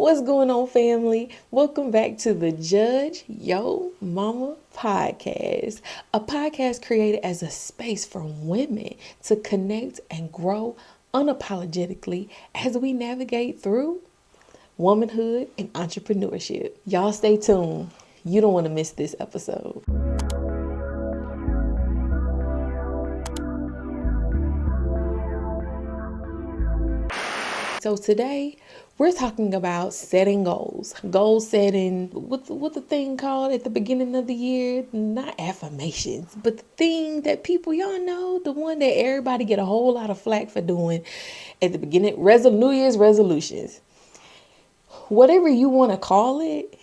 What's going on, family? Welcome back to the JYM Mama podcast, a podcast created as a space for women to connect and grow unapologetically as we navigate through womanhood and entrepreneurship. Y'all stay tuned. You don't want to miss this episode. So today we're talking about setting goals. Goal setting, what the thing called at the beginning of the year? Not affirmations, but the thing that people, y'all know, the one that everybody get a whole lot of flack for doing at the beginning, New Year's resolutions. Whatever you want to call it,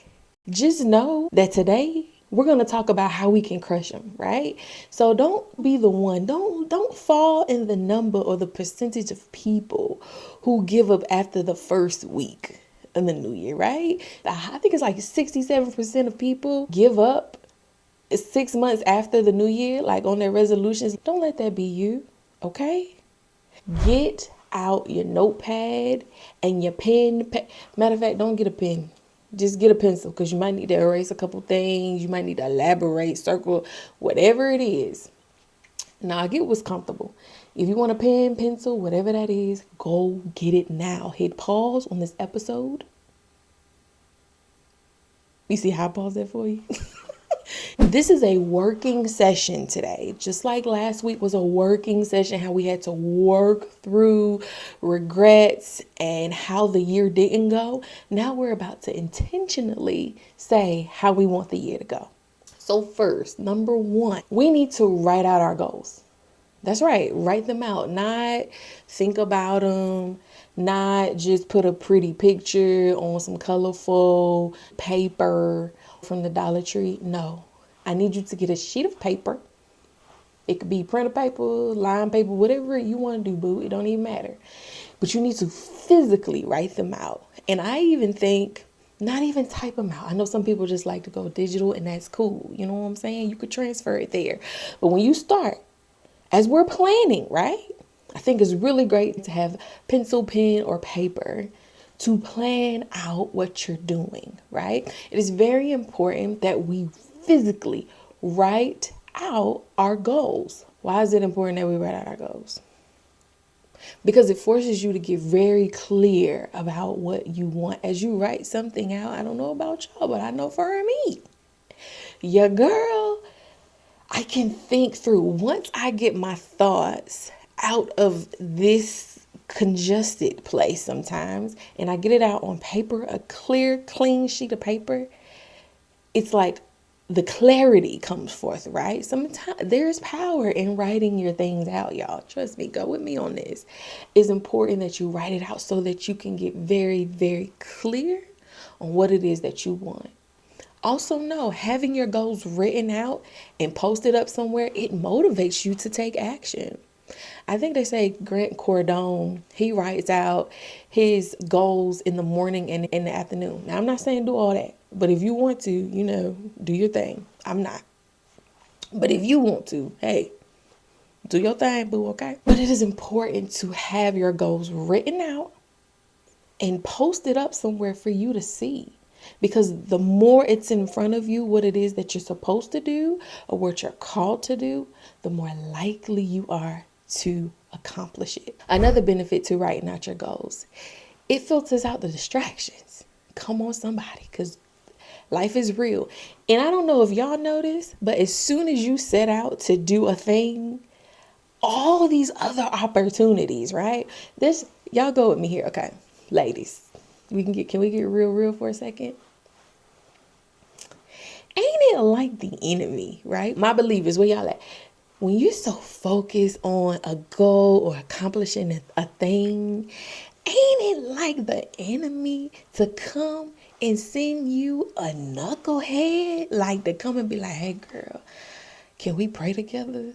just know that today we're going to talk about how we can crush them, right? So don't be the one, don't fall in the number or the percentage of people who give up after the first week in the new year, right? I think it's like 67% of people give up 6 months after the new year, like on their resolutions. Don't let that be you, okay? Get out your notepad and your pen. Matter of fact, don't get a pen. Just get a pencil, because you might need to erase a couple things. You might need to elaborate, circle, whatever it is. Now, get what's comfortable. If you want a pen, pencil, whatever that is, go get it now. Hit pause on this episode. You see how I paused that for you? This is a working session today. Just like last week was a working session, how we had to work through regrets and how the year didn't go. Now we're about to intentionally say how we want the year to go. So first, number one, we need to write out our goals. That's right. Write them out. Not think about them. Not just put a pretty picture on some colorful paper from the Dollar Tree. No, I need you to get a sheet of paper. It could be printer paper, line paper, whatever you want to do, boo. It don't even matter. But you need to physically write them out. And I even think not even type them out. I know some people just like to go digital, and that's cool. You know what I'm saying? You could transfer it there. But when you start, as we're planning, right? I think it's really great to have pencil, pen, or paper to plan out what you're doing, right? It is very important that we physically write out our goals. Why is it important that we write out our goals? Because it forces you to get very clear about what you want as you write something out. I don't know about y'all, but I know for me, your girl, I can think through. Once I get my thoughts out of this congested place sometimes, and I get it out on paper, a clear, clean sheet of paper, it's like the clarity comes forth, right? Sometimes there's power in writing your things out, y'all. Trust me, go with me on this. It's important that you write it out so that you can get very, very clear on what it is that you want. Also know, having your goals written out and posted up somewhere, it motivates you to take action. I think they say Grant Cardone, he writes out his goals in the morning and in the afternoon. Now, I'm not saying do all that, but if you want to, do your thing. I'm not. But if you want to, hey, do your thing, boo, okay? But it is important to have your goals written out and posted up somewhere for you to see. Because the more it's in front of you, what it is that you're supposed to do or what you're called to do, the more likely you are to accomplish it. Another benefit to writing out your goals, it filters out the distractions. Come on, somebody, because life is real. And I don't know if y'all know this, but as soon as you set out to do a thing, all these other opportunities, right? Y'all go with me here, okay? Ladies, can we get real for a second? Ain't it like the enemy, right? My belief is, where y'all at? When you're so focused on a goal or accomplishing a thing, ain't it like the enemy to come and send you a knucklehead? Like to come and be like, hey girl, can we pray together?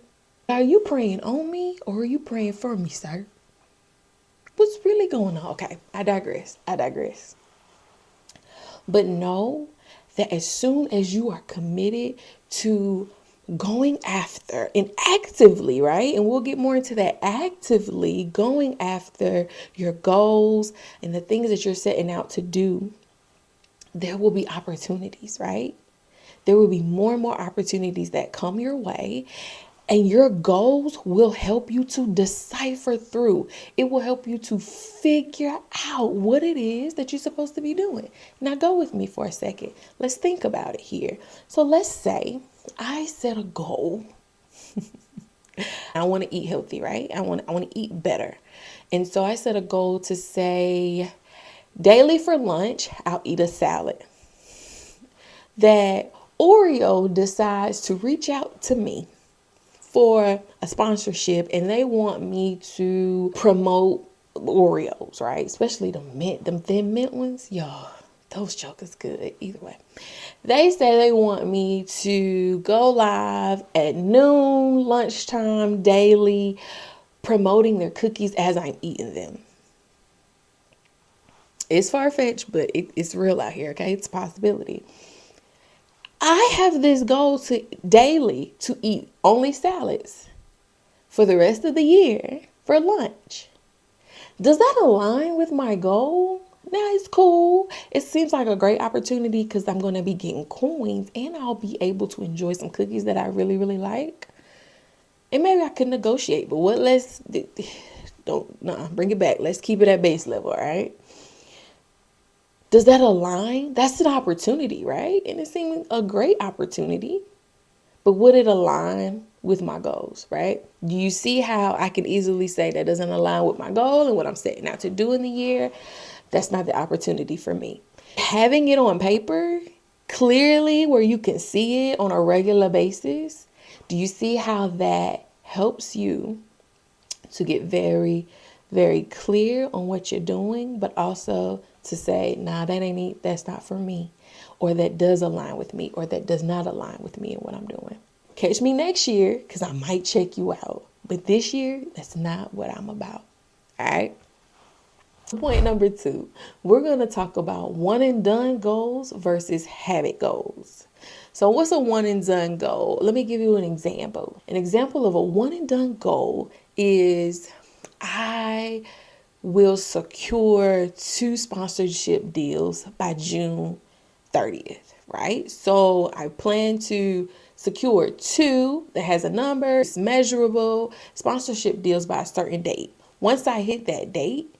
Are you praying on me or are you praying for me, sir? What's really going on? Okay, I digress. But know that as soon as you are committed to going after and actively, right? And we'll get more into that, actively going after your goals and the things that you're setting out to do, there will be opportunities, right? There will be more and more opportunities that come your way, and your goals will help you to decipher through. It will help you to figure out what it is that you're supposed to be doing. Now, go with me for a second. Let's think about it here. So, let's say I set a goal. I want to eat healthy, right? I want to eat better. And so I set a goal to say daily for lunch, I'll eat a salad. That Oreo decides to reach out to me for a sponsorship, and they want me to promote Oreos, right? Especially them thin mint ones. Y'all, those jokers good either way. They say they want me to go live at noon, lunchtime, daily, promoting their cookies as I'm eating them. It's far-fetched, but it's real out here, okay? It's a possibility. I have this goal to daily to eat only salads for the rest of the year for lunch. Does that align with my goal? Now, it's cool. It seems like a great opportunity because I'm going to be getting coins and I'll be able to enjoy some cookies that I really, really like. And maybe I could negotiate, but bring it back. Let's keep it at base level, all right? Does that align? That's an opportunity, right? And it seems a great opportunity. But would it align with my goals, right? Do you see how I can easily say that doesn't align with my goal and what I'm setting out to do in the year? That's not the opportunity for me. Having it on paper clearly where you can see it on a regular basis, do you see how that helps you to get very, very clear on what you're doing, but also to say, nah, that's not for me, or that does align with me, or that does not align with me and what I'm doing. Catch me next year, because I might check you out. But this year, that's not what I'm about. All right? Point number 2, we're going to talk about one and done goals versus habit goals. So what's a one and done goal? Let me give you an example. An example of a one and done goal is I will secure 2 sponsorship deals by June 30th, right? So I plan to secure 2 that has a number, it's measurable, sponsorship deals by a certain date. Once I hit that date,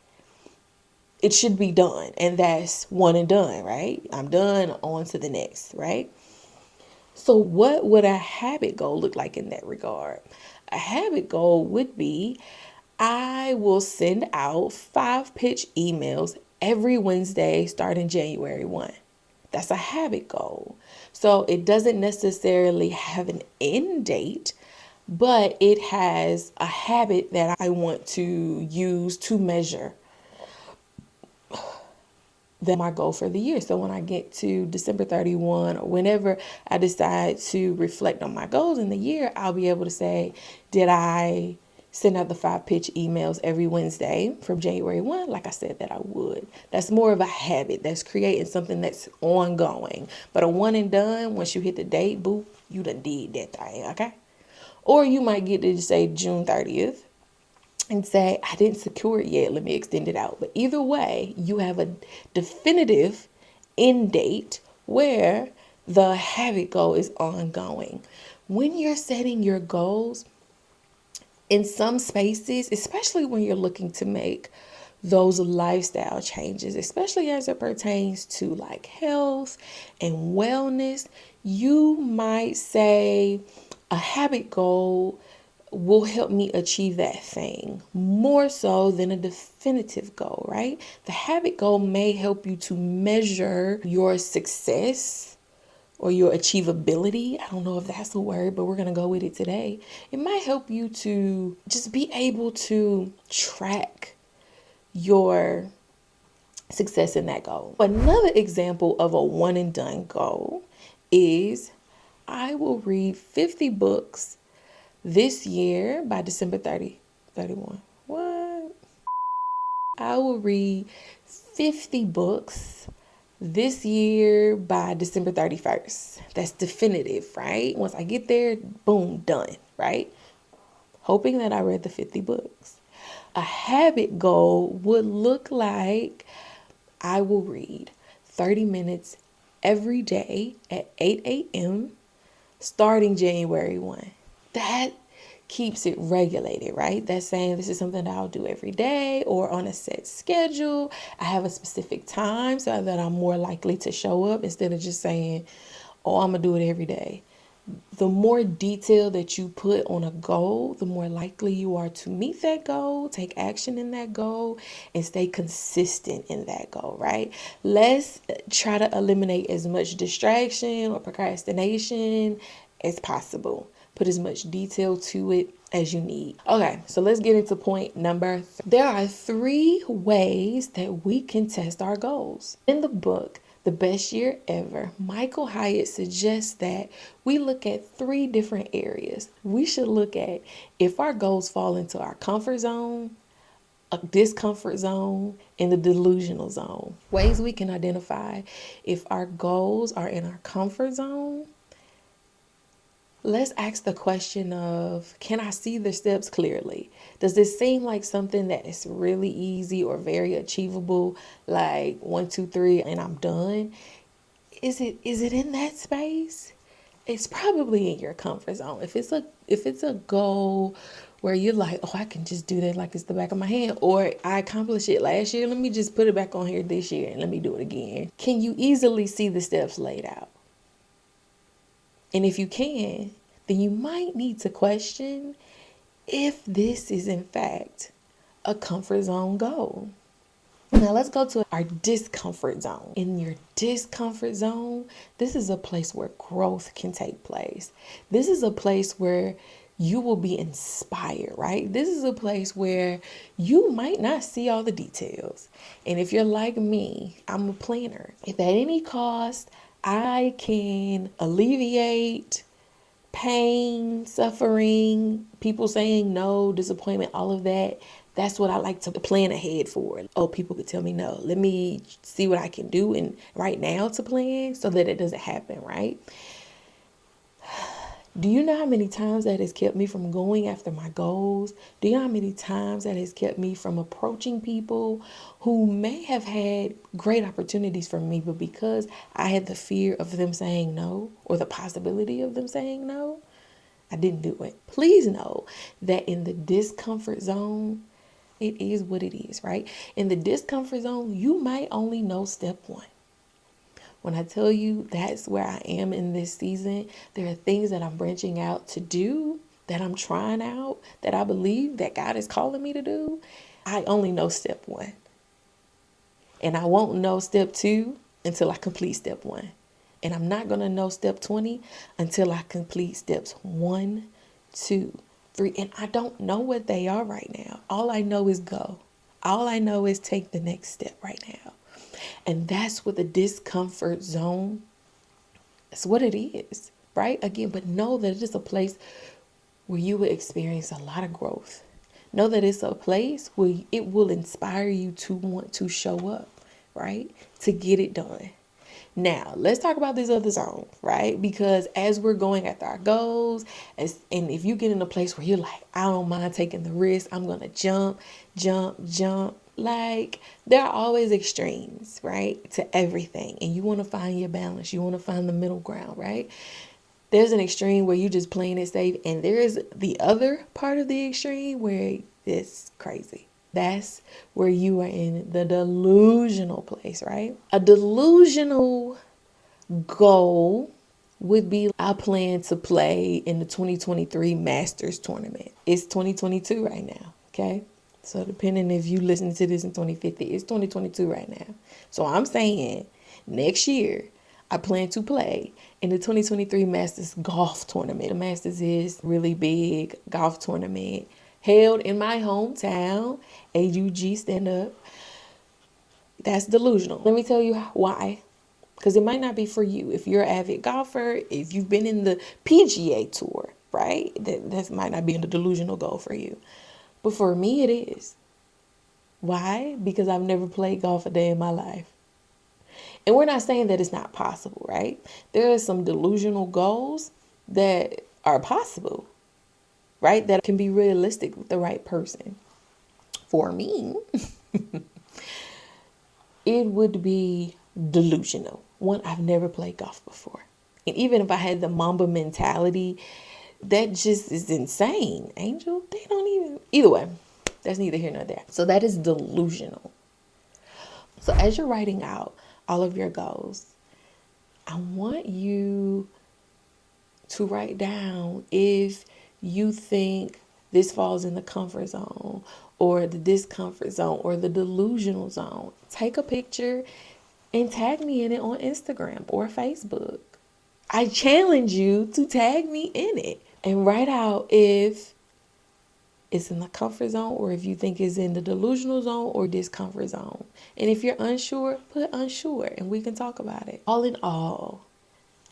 it should be done. And that's one and done, right? I'm done, on to the next, right? So what would a habit goal look like in that regard? A habit goal would be I will send out 5 pitch emails every Wednesday starting January 1. That's a habit goal. So it doesn't necessarily have an end date, but it has a habit that I want to use to measure my goal for the year. So when I get to December 31 or whenever I decide to reflect on my goals in the year, I'll be able to say, did I send out the 5 pitch emails every Wednesday from January 1? Like I said that I would. That's more of a habit. That's creating something that's ongoing. But a one and done, once you hit the date, boop, you done did that thing, okay? Or you might get to say June 30th. And say, I didn't secure it yet, let me extend it out. But either way, you have a definitive end date where the habit goal is ongoing. When you're setting your goals, in some spaces, especially when you're looking to make those lifestyle changes, especially as it pertains to like health and wellness, you might say a habit goal will help me achieve that thing more so than a definitive goal, right? The habit goal may help you to measure your success or your achievability. I don't know if that's a word, but we're going to go with it today. It might help you to just be able to track your success in that goal. Another example of a one and done goal is I will read 50 books this year by December 31. What? I will read 50 books this year by December 31st. That's definitive, right? Once I get there, boom, done, right? Hoping that I read the 50 books. A habit goal would look like I will read 30 minutes every day at 8 a.m. starting January 1. That keeps it regulated, right? That's saying this is something that I'll do every day or on a set schedule. I have a specific time so that I'm more likely to show up instead of just saying, oh, I'm going to do it every day. The more detail that you put on a goal, the more likely you are to meet that goal, take action in that goal, and stay consistent in that goal, right? Let's try to eliminate as much distraction or procrastination as possible. Put as much detail to it as you need. Okay, so let's get into point number 3. There are 3 ways that we can test our goals. In the book, The Best Year Ever, Michael Hyatt suggests that we look at 3 different areas. We should look at if our goals fall into our comfort zone, a discomfort zone, and the delusional zone. Ways we can identify if our goals are in our comfort zone. Let's ask the question of, can I see the steps clearly? Does this seem like something that is really easy or very achievable, like 1, 2, 3, and I'm done? Is it in that space? It's probably in your comfort zone. If it's a goal where you're like, oh, I can just do that like it's the back of my hand, or I accomplished it last year, let me just put it back on here this year and let me do it again. Can you easily see the steps laid out? And if you can, then you might need to question if this is in fact a comfort zone goal. Now let's go to our discomfort zone. In your discomfort zone, this is a place where growth can take place. This is a place where you will be inspired, right? This is a place where you might not see all the details. And if you're like me, I'm a planner. If at any cost I can alleviate pain, suffering, people saying no, disappointment, all of that, that's what I like to plan ahead for. Oh, people could tell me no. Let me see what I can do and right now to plan so that it doesn't happen, right? Do you know how many times that has kept me from going after my goals? Do you know how many times that has kept me from approaching people who may have had great opportunities for me, but because I had the fear of them saying no or the possibility of them saying no, I didn't do it. Please know that in the discomfort zone, it is what it is, right? In the discomfort zone, you might only know step 1. When I tell you that's where I am in this season, there are things that I'm branching out to do, that I'm trying out, that I believe that God is calling me to do. I only know step 1. And I won't know step 2 until I complete step 1. And I'm not going to know step 20 until I complete steps 1, 2, 3. And I don't know what they are right now. All I know is go. All I know is take the next step right now. And that's what the discomfort zone, that's what it is, right? Again, but know that it is a place where you will experience a lot of growth. Know that it's a place where it will inspire you to want to show up, right? To get it done. Now, let's talk about this other zone, right? Because as we're going after our goals, and if you get in a place where you're like, I don't mind taking the risk, I'm going to jump. Like, there are always extremes, right? To everything. And you want to find your balance. You want to find the middle ground, right? There's an extreme where you just playing it safe. And there is the other part of the extreme where it's crazy. That's where you are in the delusional place, right? A delusional goal would be, I plan to play in the 2023 Masters tournament. It's 2022 right now, okay? So depending if you listen to this in 2050, it's 2022 right now. So I'm saying next year, I plan to play in the 2023 Masters golf tournament. The Masters is a really big golf tournament held in my hometown, AUG, stand up. That's delusional. Let me tell you why. Because it might not be for you. If you're an avid golfer, if you've been in the PGA Tour, right? That might not be a delusional goal for you. But for me, it is. Why? Because I've never played golf a day in my life. And we're not saying that it's not possible, right? There are some delusional goals that are possible, right? That can be realistic with the right person. For me, it would be delusional. One, I've never played golf before. And even if I had the Mamba mentality, that just is insane. Angel, they don't even. Either way, that's neither here nor there. So that is delusional. So as you're writing out all of your goals, I want you to write down if you think this falls in the comfort zone or the discomfort zone or the delusional zone. Take a picture and tag me in it on Instagram or Facebook. I challenge you to tag me in it and write out if it's in the comfort zone or if you think it's in the delusional zone or discomfort zone. And if you're unsure, put unsure and we can talk about it. All in all,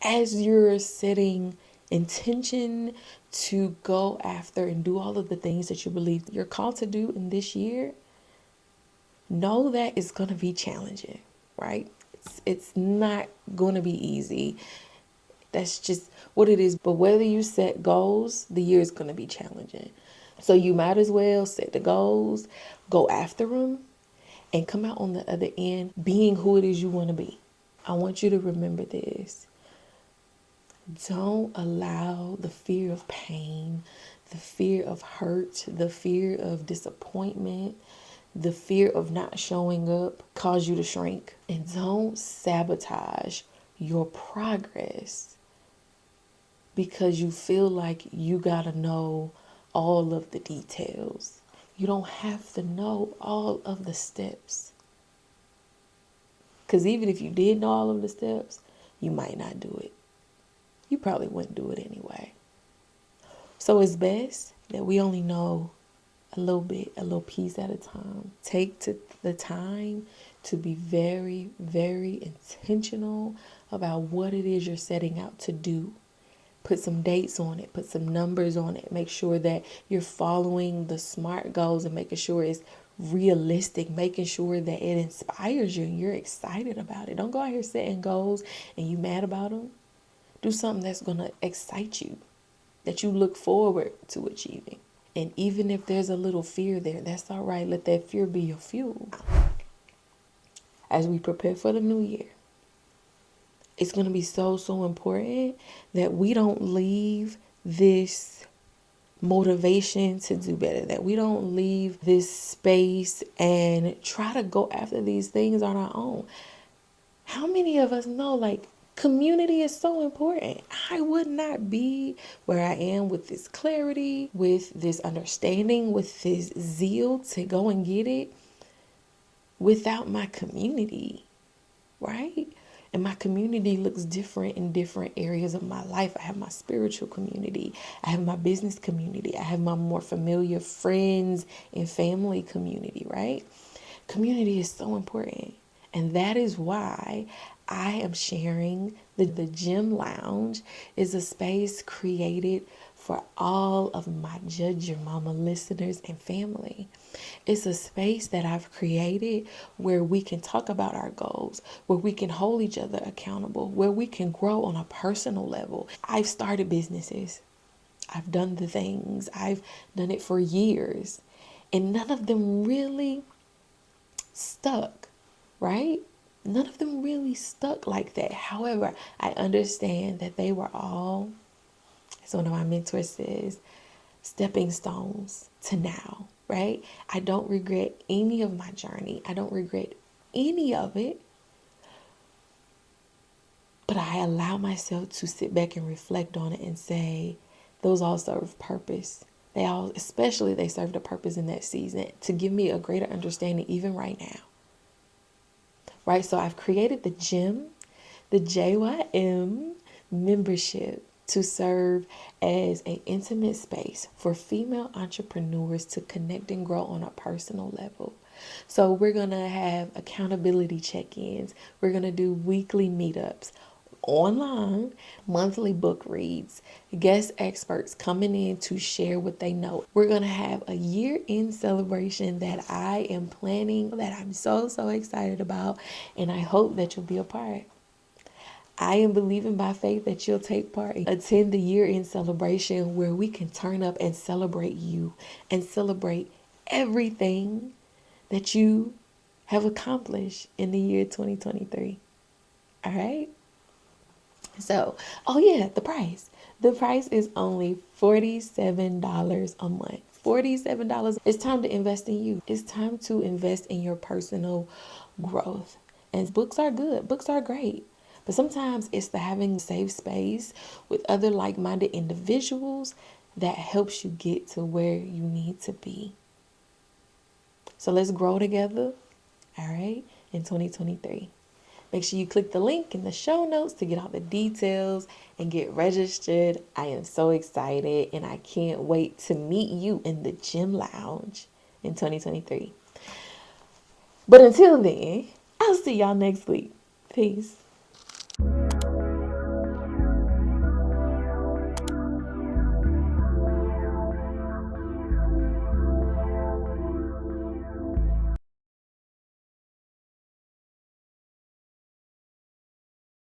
as you're setting intention to go after and do all of the things that you believe you're called to do in this year, know that it's going to be challenging, right? It's not going to be easy. That's just what it is. But whether you set goals, the year is going to be challenging. So you might as well set the goals, go after them, and come out on the other end being who it is you want to be. I want you to remember this. Don't allow the fear of pain, the fear of hurt, the fear of disappointment, the fear of not showing up cause you to shrink. And don't sabotage your progress because you feel like you gotta know all of the details. You don't have to know all of the steps. Because even if you did know all of the steps, you might not do it. You probably wouldn't do it anyway. So it's best that we only know a little bit, a little piece at a time. Take the time to be very, very intentional about what it is you're setting out to do. Put some dates on it, put some numbers on it. Make sure that you're following the SMART goals and making sure it's realistic, making sure that it inspires you and you're excited about it. Don't go out here setting goals and you mad about them. Do something that's going to excite you, that you look forward to achieving. And even if there's a little fear there, that's all right. Let that fear be your fuel. As we prepare for the new year, it's going to be so, so important that we don't leave this motivation to do better, that we don't leave this space and try to go after these things on our own. How many of us know, like, community is so important? I would not be where I am with this clarity, with this understanding, with this zeal to go and get it without my community, right? And my community looks different in different areas of my life. I have my spiritual community. I have my business community. I have my more familiar friends and family community, right? Community is so important. And that is why I am sharing the JYM Lounge is a space created for all of my Judge Your Mama listeners and family. It's a space that I've created where we can talk about our goals, where we can hold each other accountable, where we can grow on a personal level. I've started businesses. I've done the things. I've done it for years. And none of them really stuck, right? None of them really stuck like that. However, I understand that they were all, as one of my mentors says, stepping stones to now, right? I don't regret any of my journey. I don't regret any of it. But I allow myself to sit back and reflect on it and say, those all serve purpose. They served a purpose in that season to give me a greater understanding even right now. Right? So I've created the JYM, the JYM membership, to serve as an intimate space for female entrepreneurs to connect and grow on a personal level. So we're going to have accountability check-ins. We're going to do weekly meetups online, monthly book reads, guest experts coming in to share what they know. We're going to have a year-end celebration that I am planning, that I'm so, so excited about, and I hope that you'll be a part. I am believing by faith that you'll take part. Attend the year-end celebration where we can turn up and celebrate you and celebrate everything that you have accomplished in the year 2023. All right? So, oh yeah, the price. The price is only $47 a month. $47. It's time to invest in you. It's time to invest in your personal growth. And books are good. Books are great. But sometimes it's the having a safe space with other like-minded individuals that helps you get to where you need to be. So let's grow together, all right, in 2023. Make sure you click the link in the show notes to get all the details and get registered. I am so excited and I can't wait to meet you in the JYM Lounge in 2023. But until then, I'll see y'all next week. Peace.